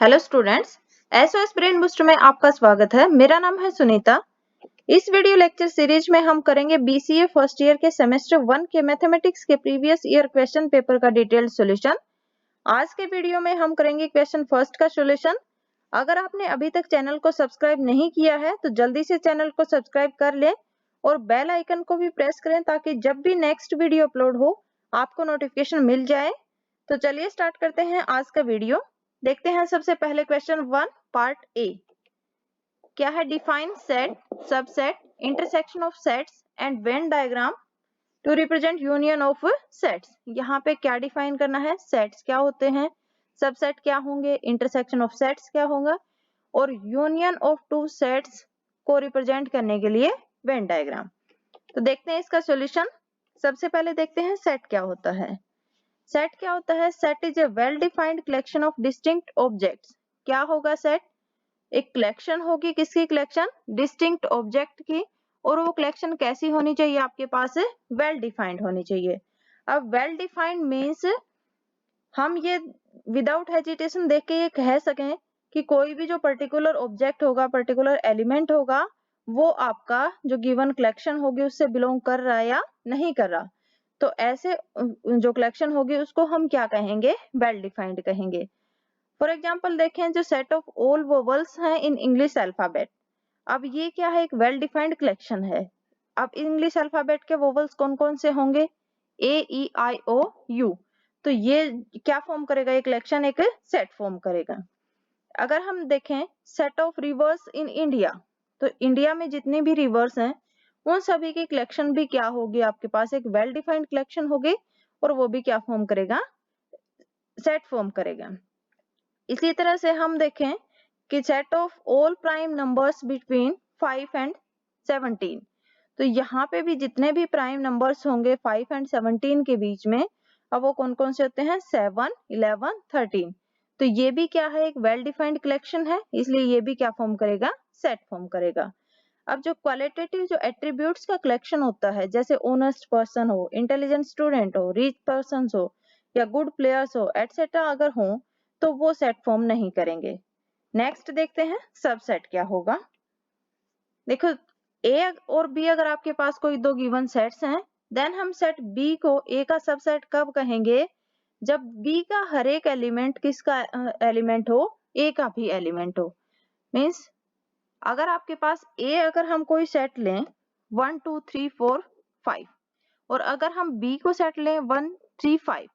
Hello students, SOS brain booster में आपका स्वागत है। मेरा नाम है सुनीता। इस वीडियो लेक्चर सीरीज में हम करेंगे बीसीए फर्स्ट ईयर के सेमेस्टर 1 के मैथमेटिक्स के प्रीवियस ईयर क्वेश्चन पेपर का डिटेल्ड सॉल्यूशन। आज के वीडियो में हम करेंगे क्वेश्चन फर्स्ट का सॉल्यूशन। अगर आपने अभी तक चैनल को सब्सक्राइब नहीं किया है तो जल्दी से चैनल को सब्सक्राइब कर ले और बेल आइकन को भी प्रेस करें ताकि जब भी नेक्स्ट वीडियो अपलोड हो आपको नोटिफिकेशन मिल जाए। तो चलिए स्टार्ट करते हैं आज का वीडियो। देखते हैं सबसे पहले क्वेश्चन 1 पार्ट ए। क्या है? Define set, subset, intersection of sets and Venn diagram to represent union of sets. यहाँ पे क्या डिफाइन करना है? सेट्स क्या होते हैं, सबसेट क्या होंगे, इंटरसेक्शन ऑफ सेट्स क्या होगा और यूनियन ऑफ टू सेट्स को रिप्रेजेंट करने के लिए वेन डायग्राम। तो देखते हैं इसका सॉल्यूशन। सबसे पहले देखते हैं सेट क्या होता है। सेट क्या होता है? Set is a well defined collection of distinct objects. क्या होगा सेट? एक कलेक्शन होगी। किसकी कलेक्शन? डिस्टिंक्ट ऑब्जेक्ट की। और वो कलेक्शन कैसी होनी चाहिए आपके पास? वेल डिफाइंड होनी चाहिए। अब वेल डिफाइंड मीन्स हम ये विदाउट हेजिटेशन देख के ये कह सकें कि कोई भी जो पर्टिकुलर ऑब्जेक्ट होगा, पर्टिकुलर एलिमेंट होगा, वो आपका जो गिवन कलेक्शन होगी उससे बिलोंग कर रहा है या नहीं कर रहा। तो ऐसे जो कलेक्शन होगी उसको हम क्या कहेंगे? वेल डिफाइंड कहेंगे। फॉर एग्जाम्पल देखें, जो सेट ऑफ ऑल वोवल्स हैं इन इंग्लिश अल्फाबेट। अब ये क्या है? एक वेल डिफाइंड कलेक्शन है। अब इंग्लिश अल्फाबेट के वोवल्स कौन कौन से होंगे? ए, ई, आई, ओ, यू। तो ये क्या फॉर्म करेगा? ये कलेक्शन एक सेट फॉर्म करेगा। अगर हम देखें set of reverse in India, तो इंडिया में जितने भी रिवर्स हैं उन सभी की कलेक्शन भी क्या होगी? आपके पास एक वेल डिफाइंड कलेक्शन होगी और वो भी क्या फॉर्म करेगा? सेट फॉर्म करेगा। इसी तरह से हम देखें कि set of all prime numbers between 5 and 17। तो यहाँ पे भी जितने भी प्राइम नंबर्स होंगे 5 एंड 17 के बीच में, अब वो कौन कौन से होते हैं? 7, 11, 13। तो ये भी क्या है? एक वेल डिफाइंड कलेक्शन है, इसलिए ये भी क्या फॉर्म करेगा? सेट फॉर्म करेगा। अब जो क्वालिटेटिव जो एट्रीब्यूट्स का कलेक्शन होता है, जैसे ऑनेस्ट पर्सन हो, इंटेलिजेंट स्टूडेंट हो, रिच पर्सन हो या गुड प्लेयर्स हो एटसेट्रा अगर हो, तो वो सेट फॉर्म नहीं करेंगे। नेक्स्ट देखते हैं सबसेट क्या होगा। देखो, ए और बी अगर आपके पास कोई दो गिवन सेट्स हैं, देन हम सेट बी को ए का सबसेट कब कहेंगे? जब बी का हर एक एलिमेंट किसका एलिमेंट हो? ए का भी एलिमेंट हो। मीन्स अगर आपके पास ए अगर हम कोई सेट लें 1 2 3 4 5 और अगर हम बी को सेट लें 1 3 5,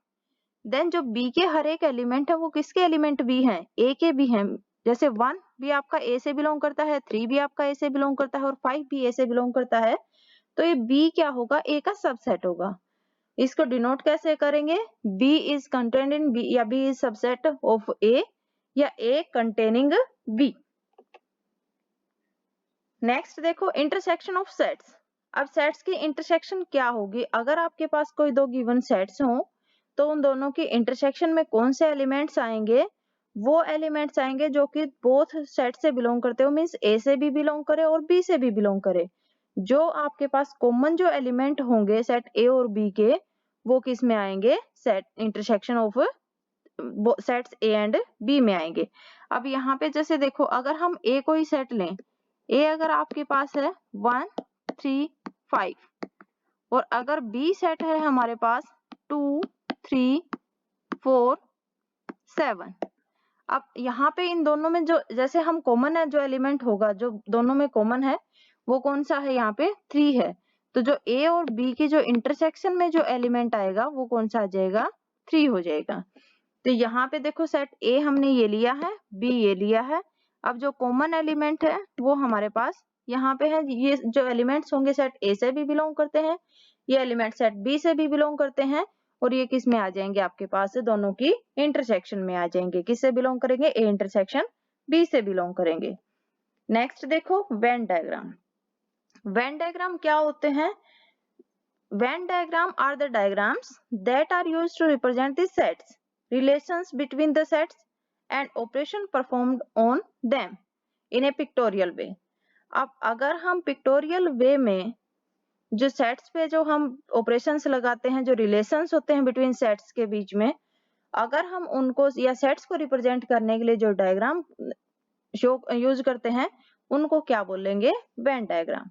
देन जो बी के हर एक एलिमेंट है वो किसके एलिमेंट भी हैं? ए के भी हैं। जैसे 1 भी आपका ए से बिलोंग करता है, 3 भी आपका ए से बिलोंग करता है और 5 भी ए से बिलोंग करता है। तो ये बी क्या होगा? ए का सबसेट होगा। इसको डिनोट कैसे करेंगे? B is contained in B, या B is subset of A, या ए कंटेनिंग बी। नेक्स्ट देखो इंटरसेक्शन ऑफ सेट्स। अब सेट्स की इंटरसेक्शन क्या होगी? अगर आपके पास कोई दो गिवन सेट्स हों तो उन दोनों की इंटरसेक्शन में कौन से एलिमेंट्स आएंगे? वो एलिमेंट्स आएंगे जो कि बोथ सेट से बिलोंग करते हो, मीन्स ए से भी बिलोंग करे और बी से भी बिलोंग करे। जो आपके पास कॉमन जो एलिमेंट होंगे सेट ए और बी के, वो किस में आएंगे? Set intersection of sets A and B में आएंगे। अब यहाँ पे जैसे देखो, अगर हम ए को ही सेट लें, ए अगर आपके पास है 1 3 5 और अगर बी सेट है हमारे पास 2 3 4 7। अब यहाँ पे इन दोनों में जो जैसे हम कॉमन है, जो एलिमेंट होगा जो दोनों में कॉमन है वो कौन सा है? यहाँ पे 3 है। तो जो ए और बी के जो इंटरसेक्शन में जो एलिमेंट आएगा वो कौन सा आ जाएगा? 3 हो जाएगा। तो यहाँ पे देखो सेट ए हमने ये लिया है, बी ये लिया है। अब जो कॉमन एलिमेंट है वो हमारे पास यहाँ पे है। ये जो एलिमेंट्स होंगे सेट ए से भी बिलोंग करते हैं, ये एलिमेंट सेट बी से भी बिलोंग करते हैं और ये किस में आ जाएंगे? आपके पास दोनों की इंटरसेक्शन में आ जाएंगे। किससे बिलोंग करेंगे? ए इंटरसेक्शन बी से बिलोंग करेंगे। नेक्स्ट देखो वेन डायग्राम। वेन डायग्राम क्या होते हैं? Venn diagram are the diagrams that are used to represent the sets, relations between the sets, and operation performed on them in a pictorial way. अब अगर हम pictorial वे में जो sets पे जो हम ऑपरेशंस लगाते हैं, जो रिलेशंस होते हैं बिटवीन सेट्स के बीच में, अगर हम उनको या सेट्स को रिप्रेजेंट करने के लिए जो डायग्राम यूज करते हैं उनको क्या बोलेंगे, वेन डायग्राम।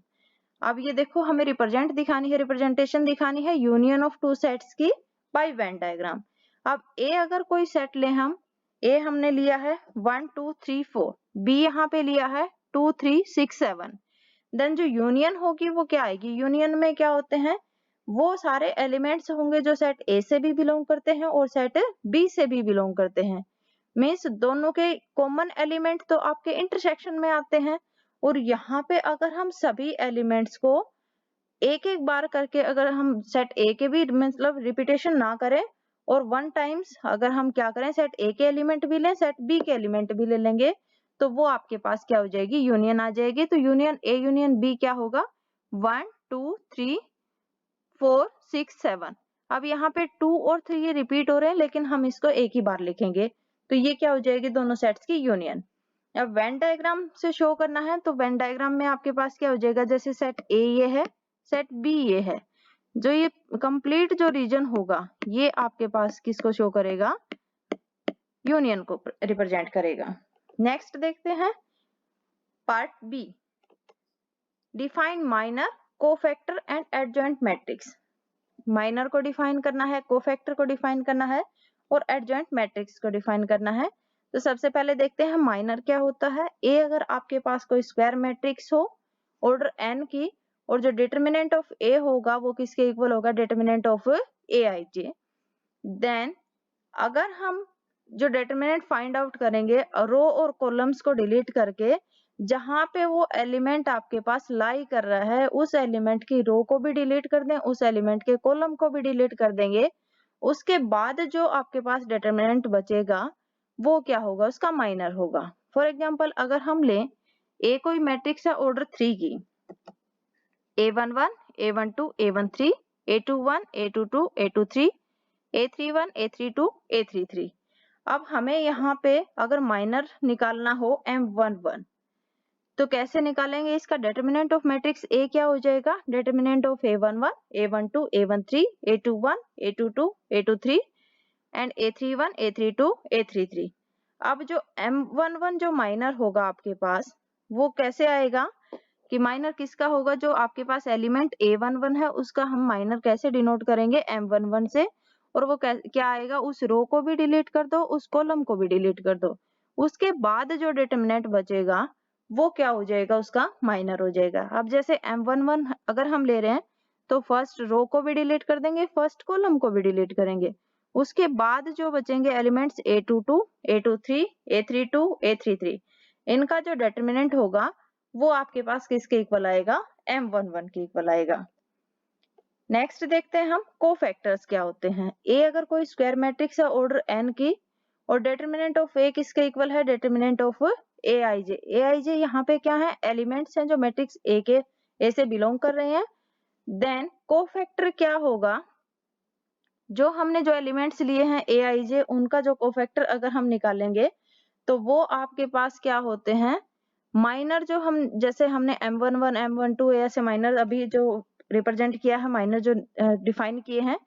अब ये देखो हमें रिप्रेजेंटेशन दिखानी है यूनियन ऑफ टू सेट्स की बाय वेन डायग्राम। अब ए अगर कोई सेट ले, हम ए हमने लिया है 1 2 3 4, बी यहाँ पे लिया है 2 3 6 7, देन जो यूनियन होगी वो क्या आएगी, यूनियन में क्या होते हैं, वो सारे एलिमेंट्स होंगे जो सेट ए से भी बिलोंग करते हैं और सेट बी से भी बिलोंग करते हैं। मीन्स दोनों के कॉमन एलिमेंट तो आपके इंटरसेक्शन में आते हैं। और यहाँ पे अगर हम सभी एलिमेंट्स को एक एक बार करके अगर हम सेट ए के भी मतलब रिपीटेशन ना करें और वन टाइम्स अगर हम क्या करें, सेट ए के एलिमेंट भी लें, सेट बी के एलिमेंट भी ले लेंगे, तो वो आपके पास क्या हो जाएगी, यूनियन आ जाएगी। तो यूनियन ए यूनियन बी क्या होगा, 1 2 3 4 6 7। अब यहाँ पे 2 और 3 ये रिपीट हो रहे हैं लेकिन हम इसको एक ही बार लिखेंगे, तो ये क्या हो जाएगी, दोनों सेट्स की यूनियन। अब वेन डायग्राम से शो करना है तो वेन डायग्राम में आपके पास क्या हो जाएगा, जैसे सेट ए ये है, सेट बी ये है, जो ये कंप्लीट जो रीजन होगा ये आपके पास किसको शो करेगा, यूनियन को रिप्रेजेंट करेगा। नेक्स्ट देखते हैं part B, define minor, cofactor and adjoint matrix. Minor को डिफाइन करना है, कोफैक्टर को डिफाइन करना है और एडजॉइंट मैट्रिक्स को डिफाइन करना है। तो सबसे पहले देखते हैं माइनर क्या होता है। ए अगर आपके पास कोई स्क्वायर मैट्रिक्स हो ऑर्डर एन की और जो डिटरमिनेंट ऑफ ए होगा वो किसके इक्वल होगा, determinant of A I J. Then अगर हम जो डिटरमिनेंट फाइंड आउट करेंगे रो और कॉलम्स को डिलीट करके, जहां पे वो एलिमेंट आपके पास लाई कर रहा है उस एलिमेंट की रो को भी डिलीट कर दें, उस एलिमेंट के कॉलम को भी डिलीट कर देंगे, उसके बाद जो आपके पास डिटरमिनेंट बचेगा वो क्या होगा, उसका माइनर होगा। फॉर एग्जांपल अगर हम लें ए कोई मैट्रिक्स है ऑर्डर 3 की, A11 A12 A13 A21 A22 A23 A31 A32 A33। अब हमें यहाँ पे अगर माइनर निकालना हो M11 तो कैसे निकालेंगे, इसका डिटरमिनेंट ऑफ मैट्रिक्स ए क्या हो जाएगा, determinant of A11 A12 A13 A21 A22 A23 and A31 A32 A33। अब जो M11 जो माइनर होगा आपके पास वो कैसे आएगा कि माइनर किसका होगा, जो आपके पास एलिमेंट A11 है उसका हम माइनर कैसे डिनोट करेंगे, M11 से। और वो क्या आएगा, उस रो को भी डिलीट कर दो, उस कॉलम को भी डिलीट कर दो, उसके बाद जो डिटरमिनेंट बचेगा वो क्या हो जाएगा, उसका माइनर हो जाएगा। अब जैसे M11 अगर हम ले रहे हैं तो फर्स्ट रो को भी डिलीट कर देंगे, फर्स्ट कॉलम को भी डिलीट करेंगे, उसके बाद जो बचेंगे elements A22 A23 A32 A33, इनका जो डिटरमिनेंट होगा वो आपके पास किसके इक्वल आएगा, M11 के इक्वल आएगा। नेक्स्ट देखते हैं हम कोफैक्टर्स क्या होते हैं। ए अगर कोई स्क्वायर मैट्रिक्स है ऑर्डर n की और डिटरमिनेंट ऑफ ए किसके इक्वल है, determinant of A I J. A I जे यहाँ पे क्या है, एलिमेंट्स हैं जो मैट्रिक्स ए से बिलोंग कर रहे हैं। देन कोफैक्टर क्या होगा, जो हमने जो एलिमेंट्स लिए हैं ए आई जे उनका जो कोफैक्टर अगर हम निकालेंगे तो वो आपके पास क्या होते हैं, माइनर जो हम जैसे हमने M11 M12 ऐसे माइनर अभी जो रिप्रेजेंट किया है, माइनर जो डिफाइन किए हैं,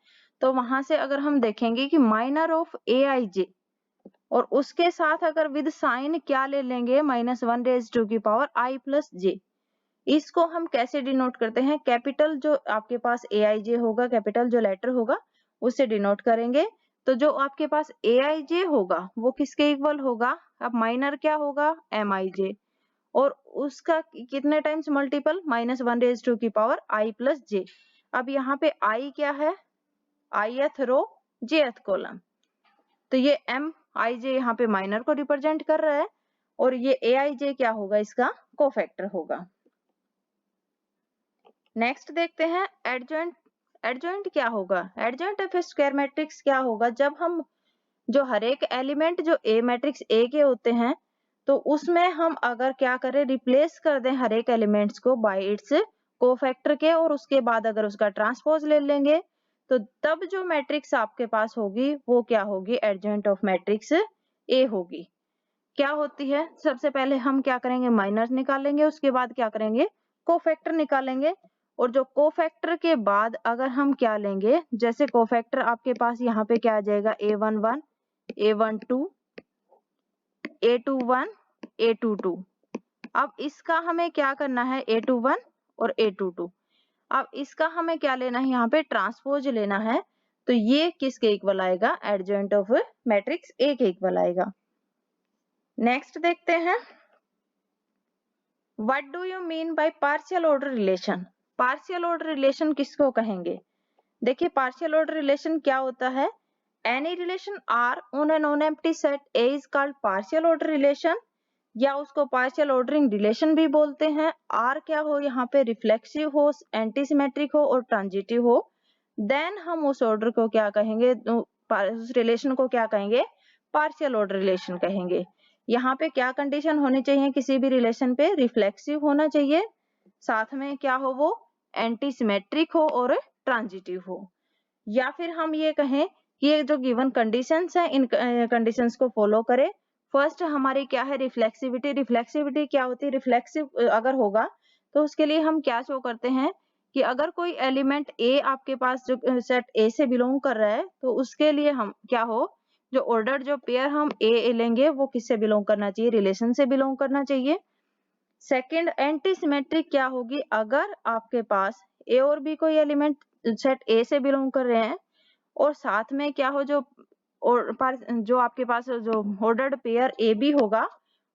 तो वहां से अगर हम देखेंगे कि माइनर ऑफ ए आई जे और उसके साथ अगर विद साइन क्या ले लेंगे, -1 रेज टू की पावर i प्लस जे। इसको हम कैसे डिनोट करते हैं, कैपिटल जो आपके पास ए आई जे होगा, कैपिटल जो लेटर होगा उससे डिनोट करेंगे। तो जो आपके पास ए आई जे होगा वो किसके इक्वल होगा, अब माइनर क्या होगा, एम आई जे, और उसका कितने टाइम्स मल्टीपल, -1 रेज टू की पावर i प्लस जे। अब यहाँ पे i क्या है, ith रो jth कॉलम, तो ये एम आई जे यहाँ पे माइनर को रिप्रेजेंट कर रहा है और ये ए आई जे क्या होगा, इसका कोफैक्टर होगा। नेक्स्ट देखते हैं एडजॉइंट। एडजॉइंट क्या होगा, एडजॉइंट ऑफ स्क्वायर मैट्रिक्स क्या होगा, जब हम जो हर एक एलिमेंट जो ए मैट्रिक्स ए के होते हैं तो उसमें हम अगर क्या करें, रिप्लेस कर दें हर एक एलिमेंट्स को बाय इट्स कोफैक्टर के और उसके बाद अगर उसका ट्रांसपोज ले लेंगे तो तब जो मैट्रिक्स आपके पास होगी वो क्या होगी, एडजॉइंट ऑफ मैट्रिक्स ए होगी। क्या होती है, सबसे पहले हम क्या करेंगे, माइनर निकालेंगे, उसके बाद क्या करेंगे, कोफैक्टर निकालेंगे, और जो कोफैक्टर के बाद अगर हम क्या लेंगे, जैसे कोफैक्टर आपके पास यहाँ पे क्या आ जाएगा, A11 A12, A21, A22। अब इसका हमें क्या करना है, A21 और A22। अब इसका हमें क्या लेना है, यहाँ पे ट्रांसपोज लेना है। तो ये किसके इक्वल आएगा, एडजॉइंट ऑफ मैट्रिक्स A के इक्वल आएगा। नेक्स्ट देखते हैं, what do you mean by partial order relation. Partial order relation किसको कहेंगे? देखिए पार्शियल ऑर्डर रिलेशन क्या होता है, any relation R on an non empty set A is called partial order relation, या उसको पार्शियल ऑर्डरिंग रिलेशन भी बोलते हैं। आर क्या हो, यहाँ पे रिफ्लेक्सिव हो, एंटीसिमेट्रिक हो और ट्रांजिटिव हो, देन हम उस ऑर्डर को क्या कहेंगे, उस रिलेशन को क्या कहेंगे, पार्शियल ऑर्डर रिलेशन कहेंगे। यहाँ पे क्या कंडीशन होनी चाहिए किसी भी रिलेशन पे, रिफ्लेक्सिव होना चाहिए, साथ में क्या हो वो एंटीसिमेट्रिक हो और ट्रांजिटिव हो। या फिर हम ये कहें कि ये जो गिवन कंडीशंस है इन कंडीशंस को फॉलो करे। फर्स्ट हमारी क्या है, रिफ्लेक्सिविटी। रिफ्लेक्सिविटी क्या होती है, रिफ्लेक्सिव अगर होगा तो उसके लिए हम क्या शो करते हैं कि अगर कोई एलिमेंट ए आपके पास जो सेट ए से बिलोंग कर रहा है तो उसके लिए हम क्या हो, जो ऑर्डर जो पेयर हम ए लेंगे वो किससे बिलोंग करना चाहिए, रिलेशन से बिलोंग करना चाहिए। सेकंड एंटीसिमेट्रिक क्या होगी, अगर आपके पास ए और बी कोई एलिमेंट सेट ए से बिलोंग कर रहे हैं और साथ में क्या हो, जो आपके पास जो ऑर्डर्ड पेयर ए बी होगा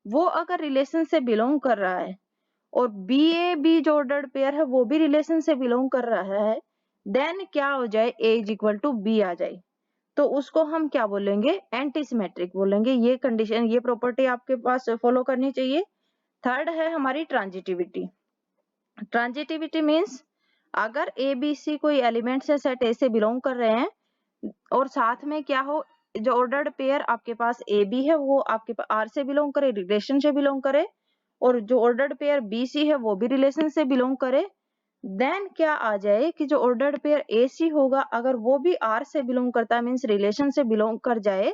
वो अगर रिलेशन से बिलोंग कर रहा है और बी ए बी जो ऑर्डर्ड पेयर है वो भी रिलेशन से बिलोंग कर रहा है, देन क्या हो जाए, ए इज इक्वल टू बी आ जाए, तो उसको हम क्या बोलेंगे, एंटीसिमेट्रिक बोलेंगे। ये कंडीशन, ये प्रॉपर्टी आपके पास फॉलो करनी चाहिए। थर्ड है हमारी ट्रांजिटिविटी। ट्रांजिटिविटी मीन्स अगर ए बी सी कोई एलिमेंट से सेट ए से बिलोंग कर रहे हैं और साथ में क्या हो, जो ऑर्डर्ड पेयर आपके पास ए बी है वो आपके पास आर से बिलोंग करे, रिलेशन से बिलोंग करे, और जो ऑर्डर्ड पेयर बी सी है वो भी रिलेशन से बिलोंग करे, देन क्या आ जाए कि जो ऑर्डर्ड पेयर ए सी होगा अगर वो भी आर से बिलोंग करता है, मीन्स रिलेशन से बिलोंग कर जाए,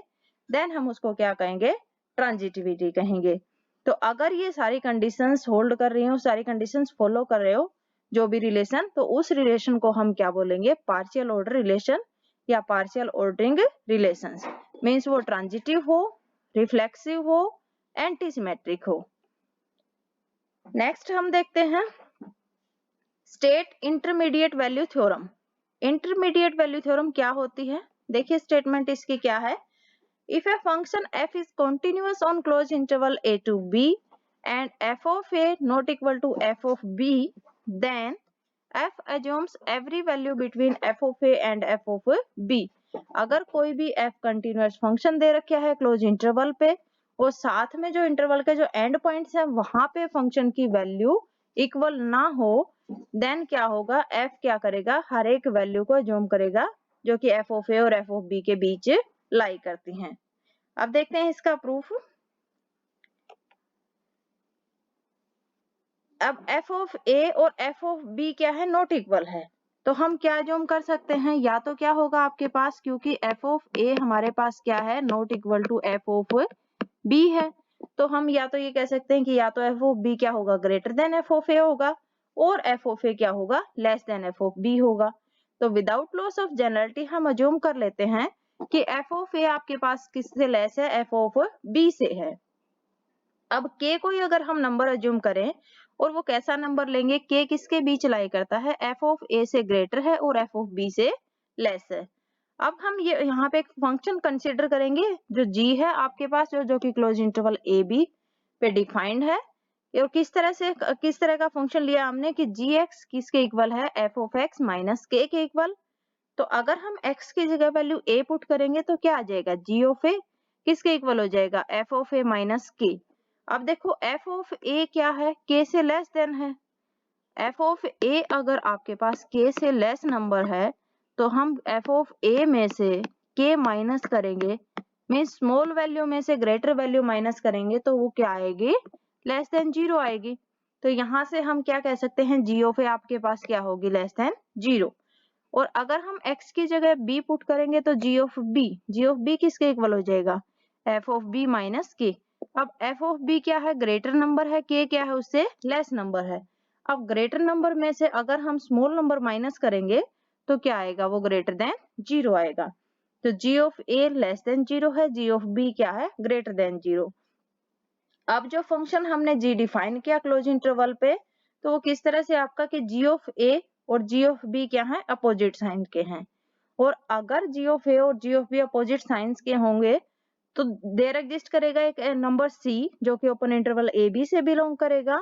देन हम उसको क्या कहेंगे, ट्रांजिटिविटी कहेंगे। तो अगर ये सारी कंडीशंस होल्ड कर रही हो, सारी कंडीशंस फॉलो कर रहे हो जो भी रिलेशन, तो उस रिलेशन को हम क्या बोलेंगे, पार्शियल ऑर्डर रिलेशन या पार्शियल ऑर्डरिंग रिलेशंस। मीन्स वो ट्रांजिटिव हो, रिफ्लेक्सिव हो, एंटीसिमेट्रिक हो। नेक्स्ट हम देखते हैं state intermediate value theorem. Intermediate value theorem क्या होती है, देखिए स्टेटमेंट इसकी क्या है, if a function f is continuous on closed interval a to b and f of a not equal to f of b, then f assumes every value between f of a and f of b। अगर कोई भी f continuous function दे रखा है close interval पे और साथ में जो इंटरवल के जो एंड पॉइंट्स है वहां पे फंक्शन की वैल्यू इक्वल ना हो, देन क्या होगा, f क्या करेगा, हर एक वैल्यू को अज्यूम करेगा जो कि f of a और f of b के बीच लाई करती हैं। अब देखते हैं इसका प्रूफ। अब f ऑफ a और f ऑफ b क्या है, नॉट इक्वल है, तो हम क्या अज्यूम कर सकते हैं, या तो क्या होगा आपके पास, क्योंकि f ऑफ a हमारे पास क्या है, not equal to f of b है, तो हम या तो ये कह सकते हैं कि या तो f ऑफ b क्या होगा, greater than f of a होगा, और f ऑफ a क्या होगा, less than f of b होगा। तो विदाउट लॉस ऑफ जनरलिटी हम अज्यूम कर लेते हैं कि f ऑफ a आपके पास किससे लेस है, f ऑफ b से है। अब k कोई अगर हम नंबर अज्यूम करें और वो कैसा नंबर लेंगे, k किसके बीच लाई करता है, f ऑफ a से ग्रेटर है और f ऑफ b से लेस है। अब हम ये यहाँ पे एक फंक्शन कंसीडर करेंगे जो g है आपके पास, जो कि क्लोज इंटरवल a b पे डिफाइंड है, और किस तरह का फंक्शन लिया हमने कि gx किसके इक्वल है, f of x minus k के इक्वल। तो अगर हम x की जगह वैल्यू a पुट करेंगे तो क्या आ जाएगा, g ऑफ a किसके इक्वल हो जाएगा, f of a minus k। अब देखो f ऑफ a क्या है, k से लेस देन है, f ऑफ a अगर आपके पास k से लेस नंबर है तो हम f ऑफ a में से k माइनस करेंगे, मीन्स स्मॉल वैल्यू में से ग्रेटर वैल्यू माइनस करेंगे तो वो क्या आएगी, लेस देन 0 आएगी। तो यहाँ से हम क्या कह सकते हैं, g ऑफ a आपके पास क्या होगी, लेस देन 0। और अगर हम x की जगह b पुट करेंगे तो g ऑफ b किसके इक्वल हो जाएगा, f of b minus k। अब f ऑफ b क्या है, ग्रेटर नंबर है, k क्या है, उससे लेस नंबर है। अब ग्रेटर नंबर में से अगर हम स्मॉल नंबर माइनस करेंगे तो क्या आएगा, वो ग्रेटर देन 0 आएगा। तो g of a less than 0 है, g ऑफ b क्या है, ग्रेटर देन 0। अब जो फंक्शन हमने g डिफाइन किया क्लोज इंटरवल पे, तो वो किस तरह से आपका कि g ऑफ a और g ऑफ b क्या है, अपोजिट साइन के हैं। और अगर g ऑफ a और g of b opposite signs के होंगे तो देयर एग्जिस्ट करेगा एक नंबर c जो कि ओपन इंटरवल a b से बिलोंग करेगा,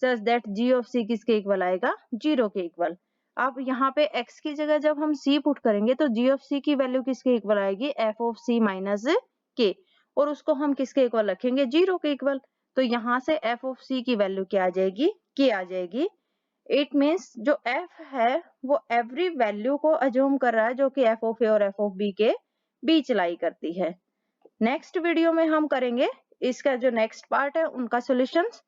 such that g of c किसके इक्वल आएगा, 0 के इक्वल। अब यहाँ पे x की जगह जब हम c पुट करेंगे तो g ऑफ c की वैल्यू किसके इक्वल आएगी, f of c minus k, और उसको हम किसके इक्वल रखेंगे, 0 के इक्वल। तो यहाँ से f ऑफ c की वैल्यू क्या आ जाएगी, k आ जाएगी। इट मीन्स जो f है वो एवरी वैल्यू को अज्यूम कर रहा है जो कि f ऑफ a और f ऑफ b के बीच लाई करती है। नेक्स्ट वीडियो में हम करेंगे इसका जो नेक्स्ट पार्ट है उनका सॉल्यूशंस।